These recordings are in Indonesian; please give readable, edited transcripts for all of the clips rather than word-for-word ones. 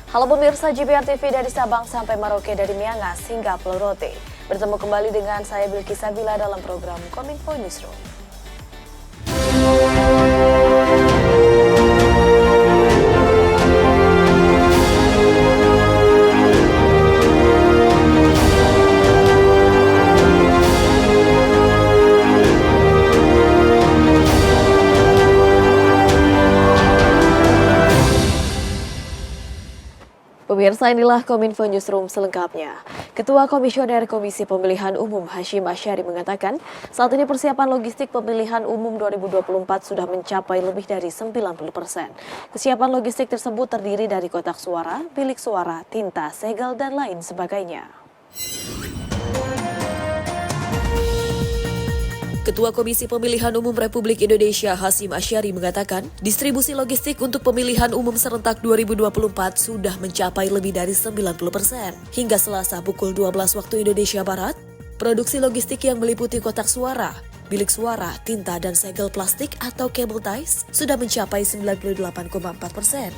Halo pemirsa GPR TV dari Sabang sampai Merauke, dari Miangas hingga Pulau Rote. Bertemu kembali dengan saya Bilqis Sabila dalam program Kominfo Newsroom. Pemirsa, inilah Kominfo Newsroom selengkapnya. Ketua Komisioner Komisi Pemilihan Umum Hashim Asyari mengatakan, saat ini persiapan logistik pemilihan umum 2024 sudah mencapai lebih dari 90%. Kesiapan logistik tersebut terdiri dari kotak suara, bilik suara, tinta, segel, dan lain sebagainya. Ketua Komisi Pemilihan Umum Republik Indonesia Hashim Asyari mengatakan, distribusi logistik untuk pemilihan umum serentak 2024 sudah mencapai lebih dari 90%. Hingga Selasa pukul 12 waktu Indonesia Barat, produksi logistik yang meliputi kotak suara, bilik suara, tinta, dan segel plastik atau cable ties sudah mencapai 98,4%.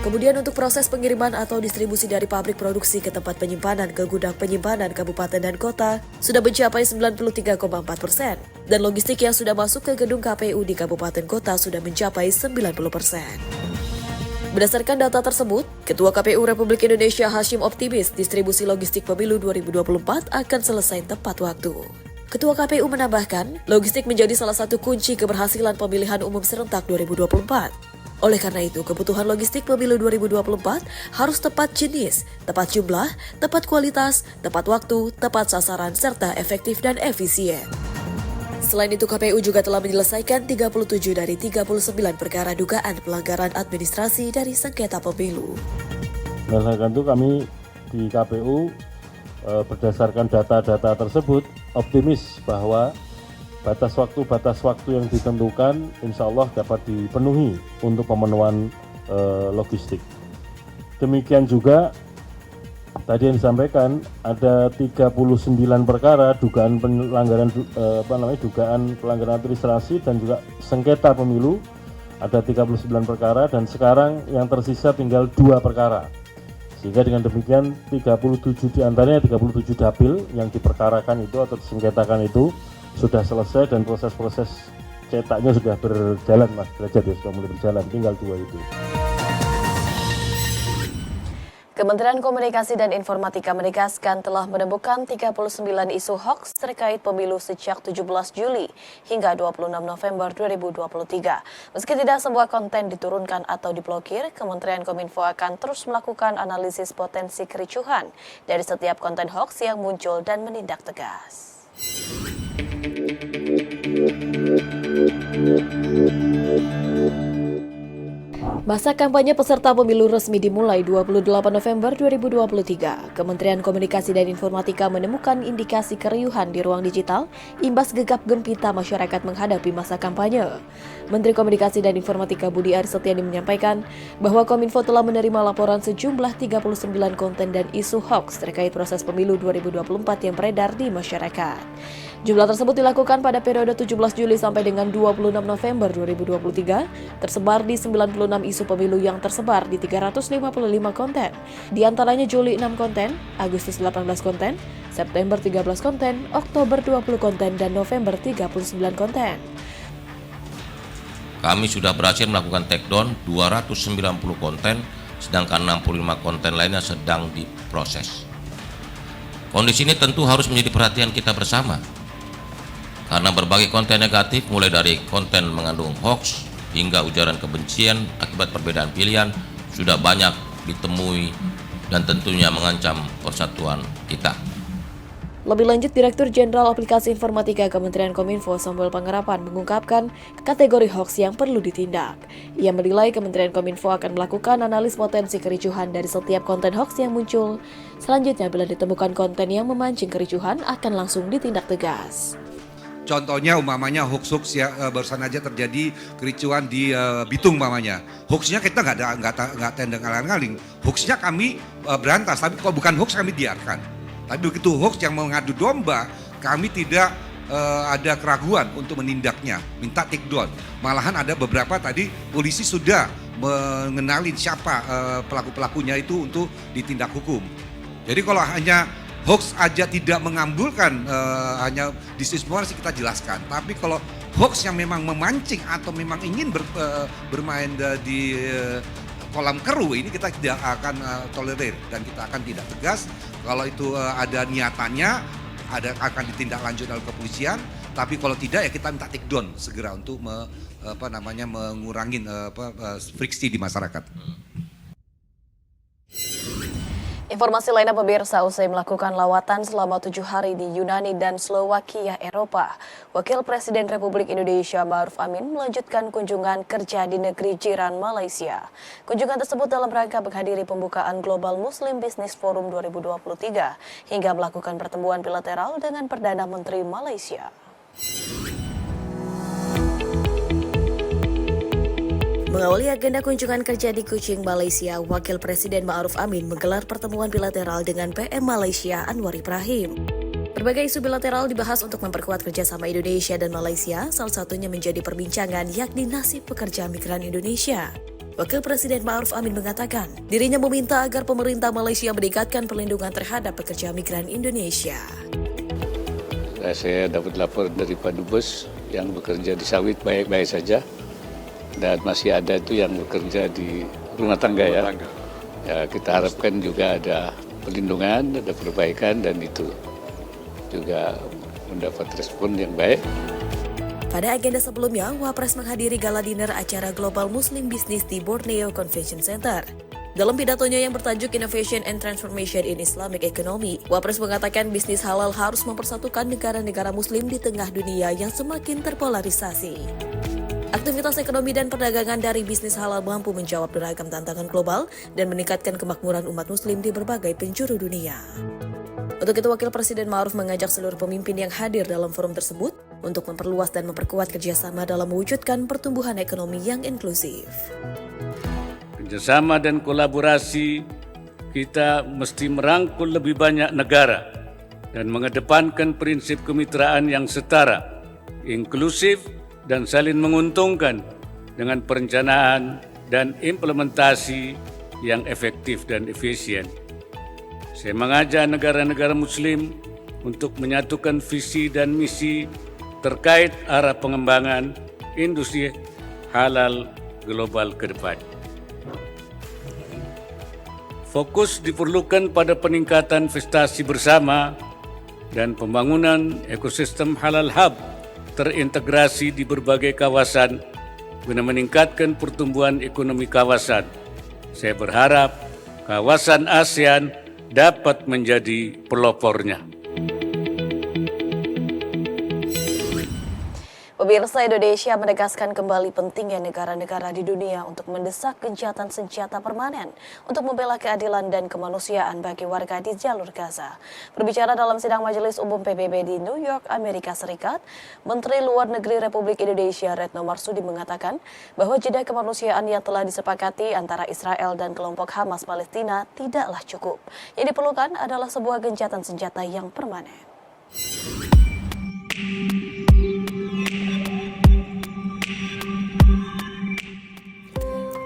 Kemudian untuk proses pengiriman atau distribusi dari pabrik produksi ke tempat penyimpanan ke gudang penyimpanan kabupaten dan kota sudah mencapai 93,4%. Dan logistik yang sudah masuk ke gedung KPU di kabupaten kota sudah mencapai 90%. Berdasarkan data tersebut, Ketua KPU Republik Indonesia Hashim optimis distribusi logistik pemilu 2024 akan selesai tepat waktu. Ketua KPU menambahkan, logistik menjadi salah satu kunci keberhasilan pemilihan umum serentak 2024. Oleh karena itu, kebutuhan logistik pemilu 2024 harus tepat jenis, tepat jumlah, tepat kualitas, tepat waktu, tepat sasaran, serta efektif dan efisien. Selain itu, KPU juga telah menyelesaikan 37 dari 39 perkara dugaan pelanggaran administrasi dari sengketa pemilu. Berdasarkan itu kami di KPU berdasarkan data-data tersebut optimis bahwa batas waktu yang ditentukan insya Allah dapat dipenuhi untuk pemenuhan logistik. Demikian juga tadi yang disampaikan ada 39 perkara dugaan pelanggaran dugaan pelanggaran administrasi dan juga sengketa pemilu, ada 39 perkara dan sekarang yang tersisa tinggal 2 perkara. Sehingga dengan demikian 37 diantaranya 37 dapil yang diperkarakan itu atau disengketakan itu sudah selesai dan proses-proses cetaknya sudah berjalan, Mas Derajat, ya sudah mulai berjalan, tinggal 2 itu. Kementerian Komunikasi dan Informatika menegaskan telah menemukan 39 isu hoaks terkait pemilu sejak 17 Juli hingga 26 November 2023. Meski tidak semua konten diturunkan atau diblokir, Kementerian Kominfo akan terus melakukan analisis potensi kericuhan dari setiap konten hoaks yang muncul dan menindak tegas. Masa kampanye peserta pemilu resmi dimulai 28 November 2023. Kementerian Komunikasi dan Informatika menemukan indikasi keriuhan di ruang digital imbas gegap gempita masyarakat menghadapi masa kampanye. Menteri Komunikasi dan Informatika Budi Aris Setiadi menyampaikan bahwa Kominfo telah menerima laporan sejumlah 39 konten dan isu hoaks terkait proses pemilu 2024 yang beredar di masyarakat. Jumlah tersebut dilakukan pada periode 17 Juli sampai dengan 26 November 2023, tersebar di 96 isu pemilu yang tersebar di 355 konten. Di antaranya Juli 6 konten, Agustus 18 konten, September 13 konten, Oktober 20 konten, dan November 39 konten. Kami sudah berhasil melakukan takedown 290 konten, sedangkan 65 konten lainnya sedang diproses. Kondisi ini tentu harus menjadi perhatian kita bersama, karena berbagai konten negatif mulai dari konten mengandung hoax hingga ujaran kebencian akibat perbedaan pilihan sudah banyak ditemui dan tentunya mengancam persatuan kita. Lebih lanjut, Direktur Jenderal Aplikasi Informatika Kementerian Kominfo Samuel Pangerapan mengungkapkan kategori hoax yang perlu ditindak. Ia menilai Kementerian Kominfo akan melakukan analis potensi kericuhan dari setiap konten hoax yang muncul. Selanjutnya, bila ditemukan konten yang memancing kericuhan akan langsung ditindak tegas. Contohnya umpamanya hoax ya, barusan aja terjadi kericuan di Bitung umpamanya. Hoaxnya kita nggak tendang alang-aling. Hoaxnya kami berantas, tapi kalau bukan hoax kami biarkan. Tapi begitu hoax yang mengadu domba, kami tidak ada keraguan untuk menindaknya, minta take down. Malahan ada beberapa tadi polisi sudah mengenali siapa pelaku-pelakunya itu untuk ditindak hukum. Jadi kalau hanya hoax aja tidak mengambulkan, hanya disinformasi kita jelaskan. Tapi kalau hoax yang memang memancing atau memang ingin bermain di kolam keruh, ini kita tidak akan tolerir dan kita akan tidak tegas. Kalau itu ada niatannya, akan ditindaklanjuti oleh kepolisian. Tapi kalau tidak ya kita minta take down segera untuk mengurangi friksi di masyarakat. Informasi lainnya pemirsa, usai melakukan lawatan selama 7 hari di Yunani dan Slowakia, Eropa, Wakil Presiden Republik Indonesia Ma'ruf Amin melanjutkan kunjungan kerja di negeri jiran Malaysia. Kunjungan tersebut dalam rangka menghadiri pembukaan Global Muslim Business Forum 2023 hingga melakukan pertemuan bilateral dengan Perdana Menteri Malaysia. Mengawali agenda kunjungan kerja di Kuching, Malaysia, Wakil Presiden Ma'ruf Amin menggelar pertemuan bilateral dengan PM Malaysia Anwar Ibrahim. Berbagai isu bilateral dibahas untuk memperkuat kerjasama Indonesia dan Malaysia, salah satunya menjadi perbincangan yakni nasib pekerja migran Indonesia. Wakil Presiden Ma'ruf Amin mengatakan, dirinya meminta agar pemerintah Malaysia meningkatkan perlindungan terhadap pekerja migran Indonesia. Saya dapat lapor dari Pak Dubes yang bekerja di sawit baik-baik saja. Dan masih ada itu yang bekerja di rumah tangga ya. Ya, kita harapkan juga ada perlindungan, ada perbaikan dan itu juga mendapat respon yang baik. Pada agenda sebelumnya, Wapres menghadiri gala dinner acara Global Muslim Business di Borneo Convention Center. Dalam pidatonya yang bertajuk Innovation and Transformation in Islamic Economy, Wapres mengatakan bisnis halal harus mempersatukan negara-negara Muslim di tengah dunia yang semakin terpolarisasi. Aktivitas ekonomi dan perdagangan dari bisnis halal mampu menjawab beragam tantangan global dan meningkatkan kemakmuran umat Muslim di berbagai penjuru dunia. Untuk itu, Wakil Presiden Ma'ruf mengajak seluruh pemimpin yang hadir dalam forum tersebut untuk memperluas dan memperkuat kerjasama dalam mewujudkan pertumbuhan ekonomi yang inklusif. Kerjasama dan kolaborasi kita mesti merangkul lebih banyak negara dan mengedepankan prinsip kemitraan yang setara, inklusif, dan saling menguntungkan dengan perencanaan dan implementasi yang efektif dan efisien. Saya mengajak negara-negara Muslim untuk menyatukan visi dan misi terkait arah pengembangan industri halal global ke depan. Fokus diperlukan pada peningkatan investasi bersama dan pembangunan ekosistem halal hub terintegrasi di berbagai kawasan guna meningkatkan pertumbuhan ekonomi kawasan. Saya berharap kawasan ASEAN dapat menjadi pelopornya. Pemirsa, Indonesia menegaskan kembali pentingnya negara-negara di dunia untuk mendesak gencatan senjata permanen untuk membela keadilan dan kemanusiaan bagi warga di jalur Gaza. Berbicara dalam sidang Majelis Umum PBB di New York, Amerika Serikat, Menteri Luar Negeri Republik Indonesia Retno Marsudi mengatakan bahwa jeda kemanusiaan yang telah disepakati antara Israel dan kelompok Hamas Palestina tidaklah cukup. Yang diperlukan adalah sebuah gencatan senjata yang permanen.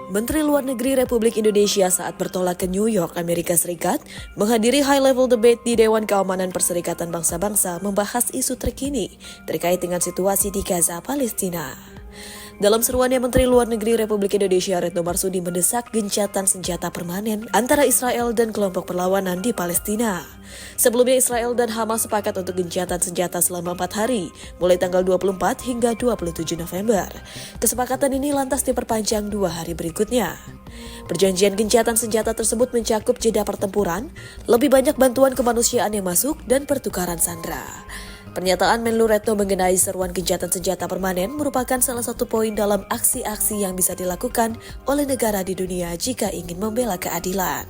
Menteri Luar Negeri Republik Indonesia saat bertolak ke New York, Amerika Serikat, menghadiri high-level debate di Dewan Keamanan Perserikatan Bangsa-Bangsa membahas isu terkini terkait dengan situasi di Gaza, Palestina. Dalam seruannya, Menteri Luar Negeri Republik Indonesia Retno Marsudi mendesak gencatan senjata permanen antara Israel dan kelompok perlawanan di Palestina. Sebelumnya, Israel dan Hamas sepakat untuk gencatan senjata selama 4 hari, mulai tanggal 24 hingga 27 November. Kesepakatan ini lantas diperpanjang 2 hari berikutnya. Perjanjian gencatan senjata tersebut mencakup jeda pertempuran, lebih banyak bantuan kemanusiaan yang masuk, dan pertukaran sandera. Pernyataan Menlu Retno mengenai seruan gencatan senjata permanen merupakan salah satu poin dalam aksi-aksi yang bisa dilakukan oleh negara di dunia jika ingin membela keadilan.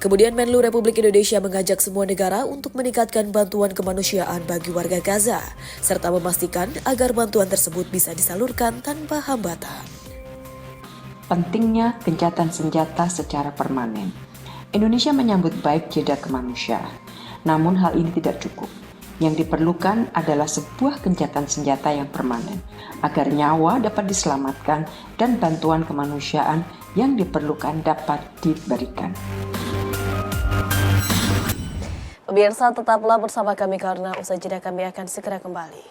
Kemudian Menlu Republik Indonesia mengajak semua negara untuk meningkatkan bantuan kemanusiaan bagi warga Gaza, serta memastikan agar bantuan tersebut bisa disalurkan tanpa hambatan. Pentingnya gencatan senjata secara permanen. Indonesia menyambut baik jeda kemanusiaan, namun hal ini tidak cukup. Yang diperlukan adalah sebuah gencatan senjata yang permanen, agar nyawa dapat diselamatkan dan bantuan kemanusiaan yang diperlukan dapat diberikan. Pemirsa, tetaplah bersama kami karena usai jeda kami akan segera kembali.